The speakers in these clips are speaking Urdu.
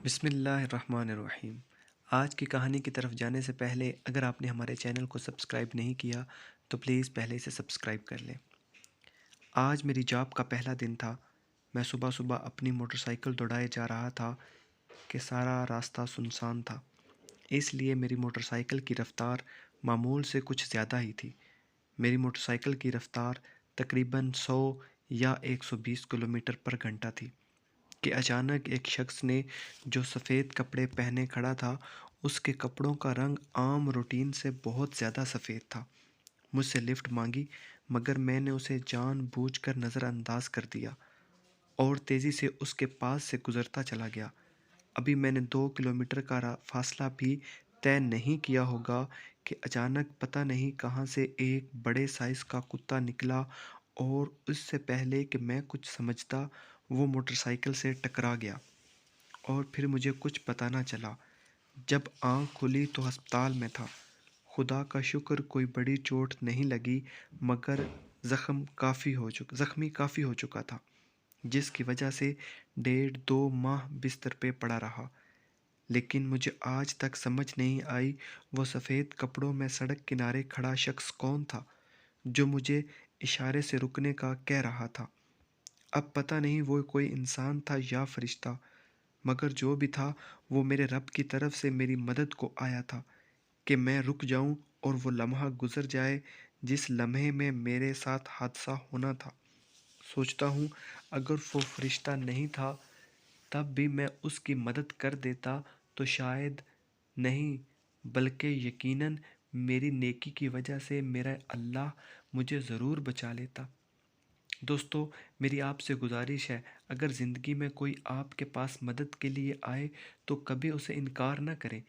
بسم اللہ الرحمن الرحیم۔ آج کی کہانی کی طرف جانے سے پہلے اگر آپ نے ہمارے چینل کو سبسکرائب نہیں کیا تو پلیز پہلے اسے سبسکرائب کر لیں۔ آج میری جاب کا پہلا دن تھا۔ میں صبح صبح اپنی موٹر سائیکل دوڑائے جا رہا تھا کہ سارا راستہ سنسان تھا، اس لیے میری موٹر سائیکل کی رفتار معمول سے کچھ زیادہ ہی تھی۔ میری موٹر سائیکل کی رفتار تقریباً 100 یا 120 کلومیٹر پر گھنٹہ تھی کہ اچانک ایک شخص نے جو سفید کپڑے پہنے کھڑا تھا، اس کے کپڑوں کا رنگ عام روٹین سے بہت زیادہ سفید تھا، مجھ سے لفٹ مانگی، مگر میں نے اسے جان بوجھ کر نظر انداز کر دیا اور تیزی سے اس کے پاس سے گزرتا چلا گیا۔ ابھی میں نے 2 کلومیٹر کا فاصلہ بھی طے نہیں کیا ہوگا کہ اچانک پتہ نہیں کہاں سے ایک بڑے سائز کا کتا نکلا اور اس سے پہلے کہ میں کچھ سمجھتا وہ موٹر سائیکل سے ٹکرا گیا، اور پھر مجھے کچھ پتہ نہ چلا۔ جب آنکھ کھلی تو ہسپتال میں تھا۔ خدا کا شکر کوئی بڑی چوٹ نہیں لگی، مگر زخمی کافی ہو چکا تھا، جس کی وجہ سے 1.5-2 ماہ بستر پہ پڑا رہا۔ لیکن مجھے آج تک سمجھ نہیں آئی وہ سفید کپڑوں میں سڑک کنارے کھڑا شخص کون تھا جو مجھے اشارے سے رکنے کا کہہ رہا تھا۔ اب پتہ نہیں وہ کوئی انسان تھا یا فرشتہ، مگر جو بھی تھا وہ میرے رب کی طرف سے میری مدد کو آیا تھا کہ میں رک جاؤں اور وہ لمحہ گزر جائے جس لمحے میں میرے ساتھ حادثہ ہونا تھا۔ سوچتا ہوں اگر وہ فرشتہ نہیں تھا تب بھی میں اس کی مدد کر دیتا تو شاید نہیں بلکہ یقیناً میری نیکی کی وجہ سے میرا اللہ مجھے ضرور بچا لیتا۔ دوستو، میری آپ سے گزارش ہے، اگر زندگی میں کوئی آپ کے پاس مدد کے لیے آئے تو کبھی اسے انکار نہ کریں،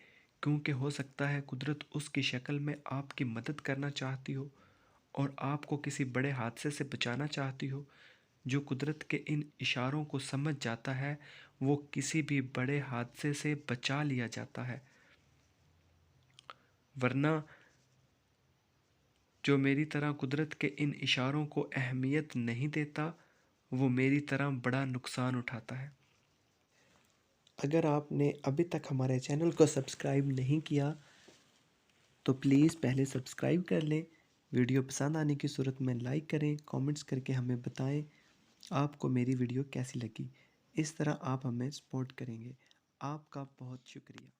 کیونکہ ہو سکتا ہے قدرت اس کی شکل میں آپ کی مدد کرنا چاہتی ہو اور آپ کو کسی بڑے حادثے سے بچانا چاہتی ہو۔ جو قدرت کے ان اشاروں کو سمجھ جاتا ہے وہ کسی بھی بڑے حادثے سے بچا لیا جاتا ہے، ورنہ جو میری طرح قدرت کے ان اشاروں کو اہمیت نہیں دیتا وہ میری طرح بڑا نقصان اٹھاتا ہے۔ اگر آپ نے ابھی تک ہمارے چینل کو سبسکرائب نہیں کیا تو پلیز پہلے سبسکرائب کر لیں۔ ویڈیو پسند آنے کی صورت میں لائک کریں، کامنٹس کر کے ہمیں بتائیں آپ کو میری ویڈیو کیسی لگی۔ اس طرح آپ ہمیں سپورٹ کریں گے۔ آپ کا بہت شکریہ۔